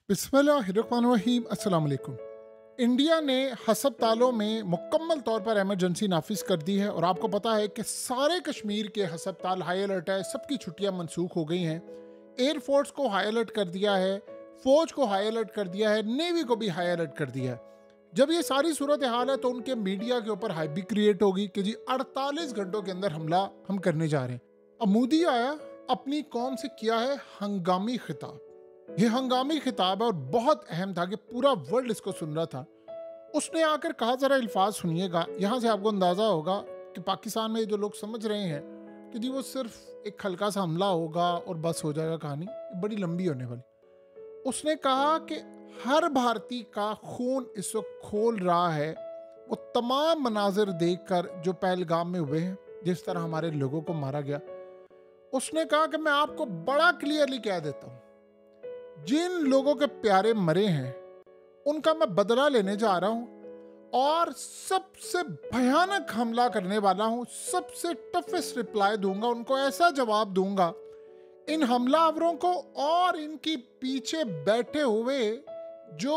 बिस्मिल्लाहिर्रहमानिर्रहीम। अस्सलाम वालेकुम। इंडिया ने हस्पतालों में मुकम्मल तौर पर इमरजेंसी नाफिज कर दी है और आपको पता है कि सारे कश्मीर के हस्पताल हाई अलर्ट है, सबकी छुट्टियां मनसूख हो गई हैं। एयरफोर्स को हाई अलर्ट कर दिया है, फौज को हाई अलर्ट कर दिया है, नेवी को भी हाई अलर्ट कर दिया है। जब ये सारी सूरत हाल है तो उनके मीडिया के ऊपर हाइप भी क्रिएट होगी कि जी 48 घंटों के अंदर हमला हम करने जा रहे हैं। अब मोदी आया, अपनी कौम से किया है हंगामी खिताब। ये हंगामी खिताब है और बहुत अहम था कि पूरा वर्ल्ड इसको सुन रहा था। उसने आकर कहा, जरा अल्फाज सुनिएगा, यहाँ से आपको अंदाजा होगा कि पाकिस्तान में जो लोग समझ रहे हैं कि जी वो सिर्फ एक हल्का सा हमला होगा और बस हो जाएगा, कहानी बड़ी लंबी होने वाली। उसने कहा कि हर भारतीय का खून इस वक्त खोल रहा है वो तमाम मनाजिर देखकर जो पहलगाम में हुए हैं, जिस तरह हमारे लोगों को मारा गया। उसने कहा कि मैं आपको बड़ा क्लियरली कह देता हूँ, जिन लोगों के प्यारे मरे हैं उनका मैं बदला लेने जा रहा हूं और सबसे भयानक हमला करने वाला हूं, सबसे टफेस्ट रिप्लाई दूंगा, उनको ऐसा जवाब दूंगा इन हमलावरों को और इनकी पीछे बैठे हुए जो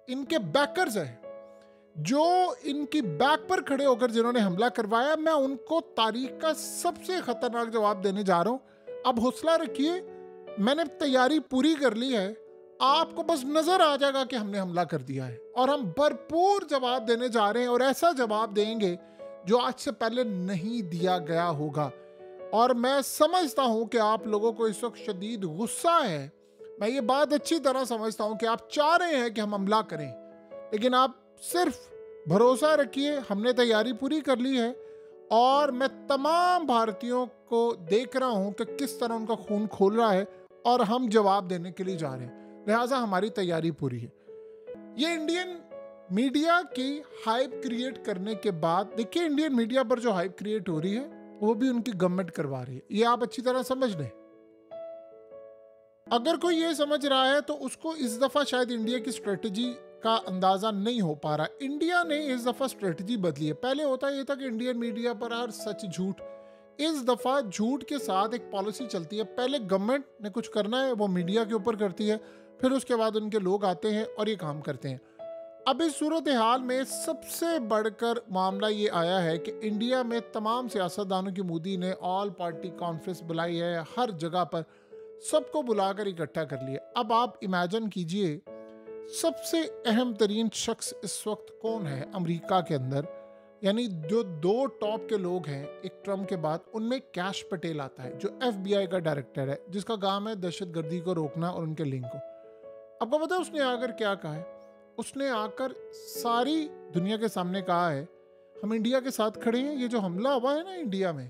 इनके बैकर्स हैं, जो इनकी बैक पर खड़े होकर जिन्होंने हमला करवाया, मैं उनको तारीख का सबसे खतरनाक जवाब देने जा रहा हूं। अब हौसला रखिए, मैंने तैयारी पूरी कर ली है, आपको बस नजर आ जाएगा कि हमने हमला कर दिया है और हम भरपूर जवाब देने जा रहे हैं और ऐसा जवाब देंगे जो आज से पहले नहीं दिया गया होगा। और मैं समझता हूं कि आप लोगों को इस वक्त शदीद गुस्सा है, मैं ये बात अच्छी तरह समझता हूं कि आप चाह रहे हैं कि हम हमला करें, लेकिन आप सिर्फ भरोसा रखिए, हमने तैयारी पूरी कर ली है और मैं तमाम भारतीयों को देख रहा हूं कि किस तरह उनका खून खोल रहा है और हम जवाब देने के लिए जा रहे हैं, लिहाजा हमारी तैयारी पूरी है। ये इंडियन मीडिया की हाइप क्रिएट करने के बाद, देखिए इंडियन मीडिया पर जो हाइप क्रिएट हो रही है वो भी उनकी गवर्नमेंट करवा रही है, ये आप अच्छी तरह समझ लें। अगर कोई ये समझ रहा है तो उसको इस दफा शायद इंडिया की स्ट्रेटजी का अंदाजा नहीं हो पा रहा। इंडिया ने इस दफा स्ट्रेटजी बदली है। पहले होता ये था कि इंडियन मीडिया पर हर सच झूठ, इस दफा झूठ के साथ एक पॉलिसी चलती है। पहले गवर्नमेंट ने कुछ करना है वो मीडिया के ऊपर करती है, फिर उसके बाद उनके लोग आते हैं और ये काम करते हैं। अब इस सूरत हाल में सबसे बढ़कर मामला ये आया है कि इंडिया में तमाम सियासतदानों की मोदी ने ऑल पार्टी कॉन्फ्रेंस बुलाई है, हर जगह पर सबको बुलाकर इकट्ठा कर लिया। अब आप इमेजिन कीजिए, सबसे अहम तरीन शख्स इस वक्त कौन है अमेरिका के अंदर, यानी जो दो टॉप के लोग हैं एक ट्रम्प के बाद, उनमें कैश पटेल आता है जो FBI का डायरेक्टर है, जिसका काम है दहशतगर्दी को रोकना और उनके लिंक को। आपको पता है उसने आकर क्या कहा है? उसने आकर सारी दुनिया के सामने कहा है, हम इंडिया के साथ खड़े हैं, ये जो हमला हुआ है ना इंडिया में,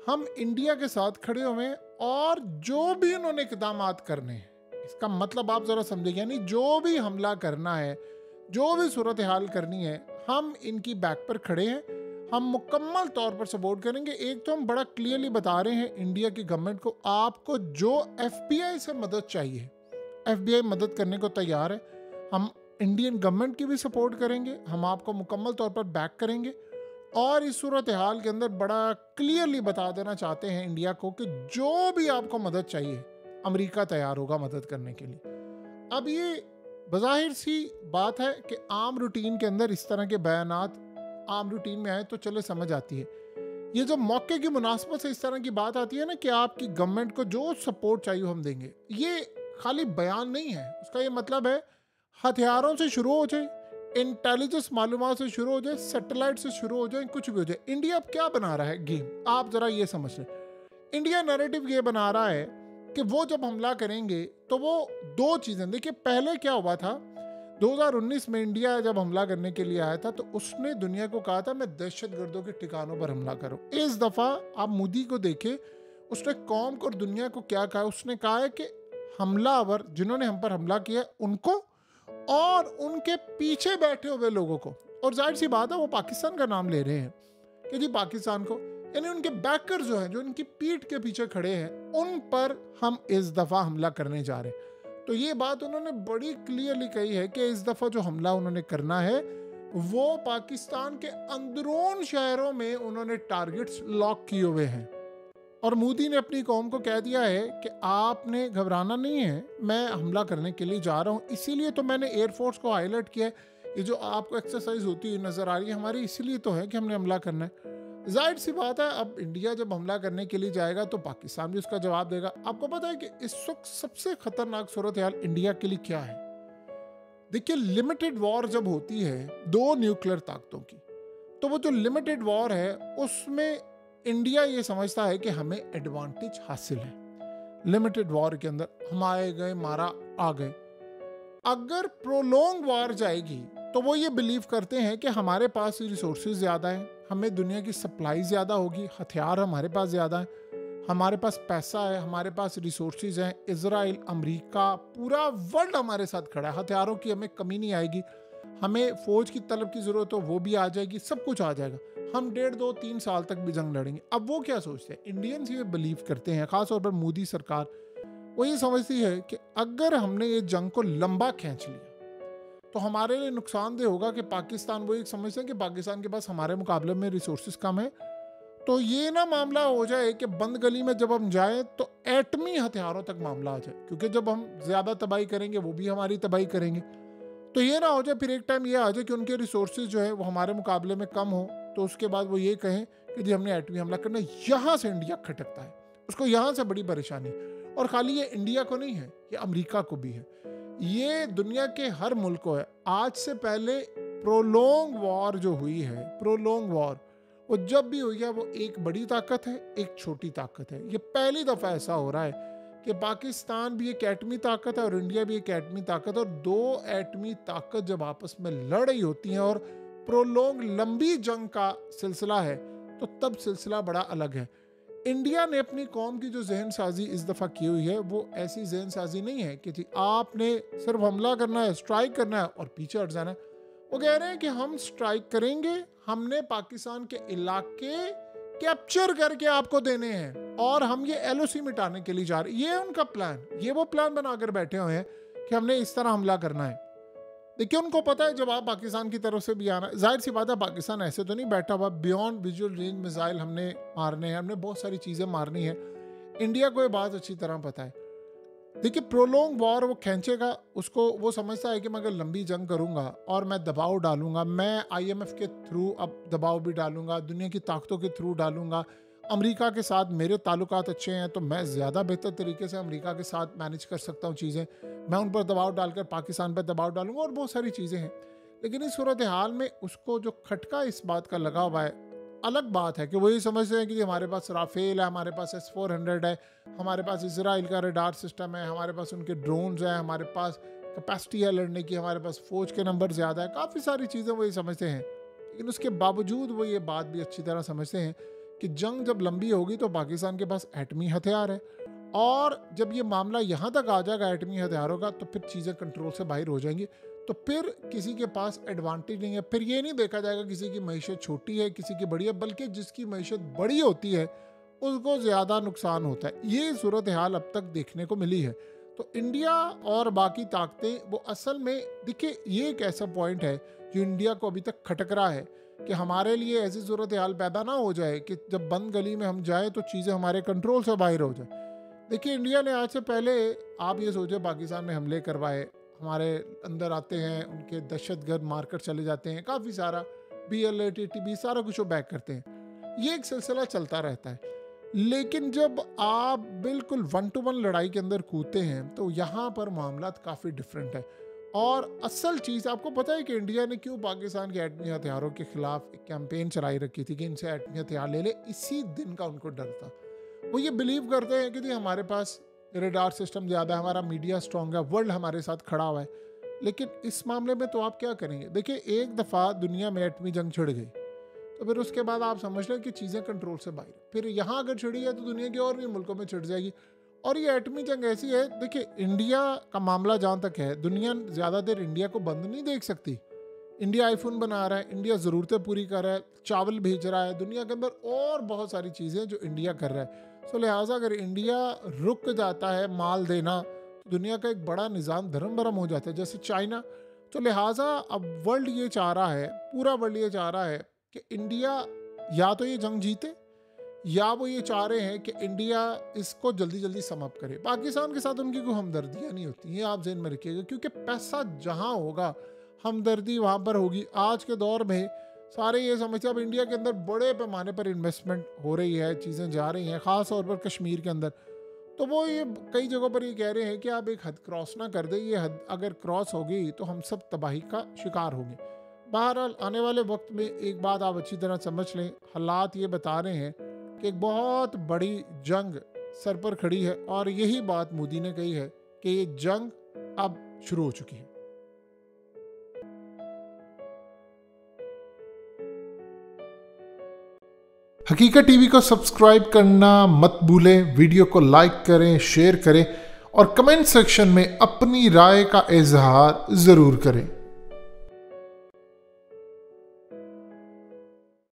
हम इंडिया के साथ खड़े हुए हैं और जो भी उन्होंने इकदाम करने हैं, इसका मतलब आप जरा समझिए, यानी जो भी हमला करना है, जो भी सूरत हाल करनी है, हम इनकी बैक पर खड़े हैं, हम मुकम्मल तौर पर सपोर्ट करेंगे। एक तो हम बड़ा क्लियरली बता रहे हैं इंडिया की गवर्नमेंट को, आपको जो FBI से मदद चाहिए, FBI मदद करने को तैयार है। हम इंडियन गवर्नमेंट की भी सपोर्ट करेंगे, हम आपको मुकम्मल तौर पर बैक करेंगे और इस सूरत हाल के अंदर बड़ा क्लियरली बता देना चाहते हैं इंडिया को कि जो भी आपको मदद चाहिए, अमेरिका तैयार होगा मदद करने के लिए। अब ये बज़ाहिर सी बात है कि आम रूटीन के अंदर इस तरह के बयानात आम रूटीन में आए तो चले समझ आती है। ये जो मौके की मुनासबत से इस तरह की बात आती है ना कि आपकी गवर्नमेंट को जो सपोर्ट चाहिए हम देंगे, ये खाली बयान नहीं है। उसका ये मतलब है हथियारों से शुरू हो जाए, इंटेलिजेंस मालूमात से शुरू हो जाए, सैटेलाइट से शुरू हो जाए, कुछ भी हो जाए। इंडिया अब क्या बना रहा है गेम, आप जरा ये समझ लें। इंडिया नैरेटिव ये बना रहा है कि वो जब हमला करेंगे तो वो दो चीज़ें, देखिए पहले क्या हुआ था, 2019 में इंडिया जब हमला करने के लिए आया था तो उसने दुनिया को कहा था मैं दहशतगर्दों के ठिकानों पर हमला करूं। इस दफ़ा आप मोदी को देखें, उसने कौम को और दुनिया को क्या कहा, उसने कहा है कि हमलावर जिन्होंने हम पर हमला किया उनको और उनके पीछे बैठे हुए लोगों को, और जाहिर सी बात है वो पाकिस्तान का नाम ले रहे हैं कि जी पाकिस्तान को, यानी उनके बैकर जो हैं, जो उनकी पीठ के पीछे खड़े हैं, उन पर हम इस दफ़ा हमला करने जा रहे हैं। तो ये बात उन्होंने बड़ी क्लियरली कही है कि इस दफ़ा जो हमला उन्होंने करना है वो पाकिस्तान के अंदरून शहरों में उन्होंने टारगेट्स लॉक किए हुए हैं और मोदी ने अपनी कौम को कह दिया है कि आपने घबराना नहीं है, मैं हमला करने के लिए जा रहा हूँ। इसीलिए तो मैंने एयरफोर्स को हाईलाइट किया है। ये जो आपको एक्सरसाइज होती हुई नजर आ रही है हमारी, इसीलिए तो है कि हमने हमला करना है। जाहिर सी बात है, अब इंडिया जब हमला करने के लिए जाएगा तो पाकिस्तान भी उसका जवाब देगा। आपको पता है कि इस वक्त सबसे खतरनाक सूरत हाल इंडिया के लिए क्या है? देखिए, लिमिटेड वॉर जब होती है दो न्यूक्लियर ताकतों की, तो वो जो लिमिटेड वॉर है उसमें इंडिया ये समझता है कि हमें एडवांटेज हासिल है। लिमिटेड वॉर के अंदर हम आए गए, मारा, आ गए। अगर प्रोलॉन्ग वॉर जाएगी तो वो ये बिलीव करते हैं कि हमारे पास रिसोर्सेज ज़्यादा हैं, हमें दुनिया की सप्लाई ज़्यादा होगी, हथियार हमारे पास ज़्यादा है, हमारे पास पैसा है, हमारे पास रिसोर्सेज हैं। इजराइल, अमेरिका, पूरा वर्ल्ड हमारे साथ खड़ा है। हथियारों की हमें कमी नहीं आएगी। हमें फौज की तलब की ज़रूरत हो वो भी आ जाएगी, सब कुछ आ जाएगा। हम 1.5, 2, 3 साल तक भी जंग लड़ेंगे। अब वो क्या सोचते हैं? इंडियंस ये बिलीव करते हैं, ख़ासतौर पर मोदी सरकार वो ये समझती है कि अगर हमने ये जंग को लंबा खींच लिया तो हमारे लिए नुकसानदेह होगा। कि पाकिस्तान, वो एक समझते हैं कि पाकिस्तान के पास हमारे मुकाबले में रिसोर्सेज कम है, तो ये ना मामला हो जाए कि बंद गली में जब हम जाएं तो एटमी हथियारों तक मामला आ जाए, क्योंकि जब हम ज़्यादा तबाही करेंगे वो भी हमारी तबाही करेंगे। तो ये ना हो जाए फिर एक टाइम ये आ जाए कि उनके रिसोर्सेज जो है वो हमारे मुकाबले में कम हो, तो उसके बाद वो ये कहें कि जी हमने एटमी हमला करना। यहाँ से इंडिया खटकता है, उसको यहाँ से बड़ी परेशानी। और खाली ये इंडिया को नहीं है, ये अमेरिका को भी है, ये दुनिया के हर मुल्क को है। आज से पहले प्रोलॉन्ग वॉर जो हुई है, प्रोलॉन्ग वॉर वो जब भी हुई है वो एक बड़ी ताकत है, एक छोटी ताकत है। ये पहली दफ़ा ऐसा हो रहा है कि पाकिस्तान भी एक एटमी ताकत है और इंडिया भी एक एटमी ताकत है, और दो एटमी ताकत जब आपस में लड़ रही होती हैं और प्रोलॉन्ग लंबी जंग का सिलसिला है तो तब सिलसिला बड़ा अलग है। इंडिया ने अपनी कौम की जो जहन साजी इस दफ़ा की हुई है वो ऐसी जहन साजी नहीं है कि जी आपने सिर्फ हमला करना है, स्ट्राइक करना है और पीछे हट जाना है। वो कह रहे हैं कि हम स्ट्राइक करेंगे, हमने पाकिस्तान के इलाके कैप्चर करके आपको देने हैं और हम ये एलओसी मिटाने के लिए जा रहे हैं। ये उनका प्लान, ये वो प्लान बनाकर बैठे हुए हैं कि हमने इस तरह हमला करना है। देखिए, उनको पता है जब आप पाकिस्तान की तरफ से भी आना, जाहिर सी बात है पाकिस्तान ऐसे तो नहीं बैठा हुआ, बियॉन्ड विजुअल रेंज मिसाइल हमने मारने हैं, हमने बहुत सारी चीज़ें मारनी है। इंडिया को ये बात अच्छी तरह पता है। देखिए, प्रोलॉन्ग वॉर वो खींचेगा, उसको वो समझता है कि मैं अगर लंबी जंग करूंगा और मैं दबाव डालूंगा, मैं आईएमएफ के थ्रू अब दबाव भी डालूंगा, दुनिया की ताकतों के थ्रू डालूंगा, अमेरिका के साथ मेरे ताल्लुकात अच्छे हैं तो मैं ज़्यादा बेहतर तरीके से अमेरिका के साथ मैनेज कर सकता हूँ चीज़ें, मैं उन पर दबाव डालकर पाकिस्तान पर दबाव डालूंगा और बहुत सारी चीज़ें हैं। लेकिन इस सूरत हाल में उसको जो खटका इस बात का लगा हुआ है, अलग बात है कि वही समझते हैं कि हमारे पास राफेल है, हमारे पास S-400 है, हमारे पास इजराइल का रडार सिस्टम है, हमारे पास उनके ड्रोन्स हैं, हमारे पास कैपेसिटी है लड़ने की, हमारे पास फ़ौज के नंबर ज़्यादा है, काफ़ी सारी चीज़ें वही समझते हैं। लेकिन उसके बावजूद वो ये बात भी अच्छी तरह समझते हैं कि जंग जब लंबी होगी तो पाकिस्तान के पास एटमी हथियार है, और जब ये मामला यहाँ तक आ जाएगा एटमी हथियारों का तो फिर चीज़ें कंट्रोल से बाहर हो जाएंगी, तो फिर किसी के पास एडवांटेज नहीं है। फिर ये नहीं देखा जाएगा किसी की मईशत छोटी है, किसी की बड़ी है, बल्कि जिसकी मईशत बड़ी होती है उसको ज़्यादा नुकसान होता है। ये सूरत हाल अब तक देखने को मिली है। तो इंडिया और बाकी ताकतें वो असल में, देखिए ये एक ऐसा पॉइंट है जो इंडिया को अभी तक खटक रहा है कि हमारे लिए ऐसी सूरत हाल पैदा ना हो जाए कि जब बंद गली में हम जाए तो चीज़ें हमारे कंट्रोल से बाहर हो जाए। देखिए, इंडिया ने आज से पहले, आप ये सोचे, पाकिस्तान में हमले करवाए, हमारे अंदर आते हैं, उनके दहशतगर्द मारकर चले जाते हैं, काफ़ी सारा BLA TTP सारा कुछ वो बैक करते हैं, ये एक सिलसिला चलता रहता है। लेकिन जब आप बिल्कुल 1-to-1 लड़ाई के अंदर कूदते हैं तो यहाँ पर मामला काफ़ी डिफरेंट है। और असल चीज़ आपको पता है कि इंडिया ने क्यों पाकिस्तान के एटमी हथियारों के खिलाफ एक कैंपेन चलाई रखी थी कि इनसे एटमी हथियार ले ले। इसी दिन का उनको डर था। वो ये बिलीव करते हैं कि हमारे पास रेडार सिस्टम ज़्यादा है, हमारा मीडिया स्ट्रॉन्ग है, वर्ल्ड हमारे साथ खड़ा हुआ है। लेकिन इस मामले में तो आप क्या करेंगे? देखिए, एक दफ़ा दुनिया में एटमी जंग छिड़ गई तो फिर उसके बाद आप समझ लें कि चीज़ें कंट्रोल से बाहर। फिर यहाँ अगर छिड़ी है तो दुनिया के और भी मुल्कों में छिड़ जाएगी। और ये एटमी जंग ऐसी है, देखिए इंडिया का मामला जहाँ तक है, दुनिया ज़्यादा देर इंडिया को बंद नहीं देख सकती। इंडिया आईफोन बना रहा है, इंडिया ज़रूरतें पूरी कर रहा है, चावल भेज रहा है दुनिया के अंदर, और बहुत सारी चीज़ें जो इंडिया कर रहा है। सो लिहाजा अगर इंडिया रुक जाता है माल देना तो दुनिया का एक बड़ा निज़ाम धर्म भरम हो जाता है, जैसे चाइना। तो लिहाजा अब वर्ल्ड ये चाह रहा है, पूरा वर्ल्ड ये चाह रहा है कि इंडिया या तो ये जंग जीते या वो ये चाह रहे हैं कि इंडिया इसको जल्दी जल्दी समाप्त करे। पाकिस्तान के साथ उनकी कोई हमदर्दियाँ नहीं होती, ये आप ज़हन में रखिएगा, क्योंकि पैसा जहाँ होगा हमदर्दी वहाँ पर होगी। आज के दौर में सारे ये समझते हैं अब इंडिया के अंदर बड़े पैमाने पर इन्वेस्टमेंट हो रही है, चीज़ें जा रही हैं, ख़ास तौर पर कश्मीर के अंदर। तो वो ये कई जगहों पर ये कह रहे हैं कि आप एक हद क्रॉस ना कर दें, ये हद अगर क्रॉस होगी तो हम सब तबाही का शिकार होंगे। बहरहाल आने वाले वक्त में एक बात आप अच्छी तरह समझ लें, हालात ये बता रहे हैं कि एक बहुत बड़ी जंग सर पर खड़ी है, और यही बात मोदी ने कही है कि ये जंग अब शुरू हो चुकी है। हकीकत टीवी को सब्सक्राइब करना मत भूलें, वीडियो को लाइक करें, शेयर करें और कमेंट सेक्शन में अपनी राय का इजहार ज़रूर करें।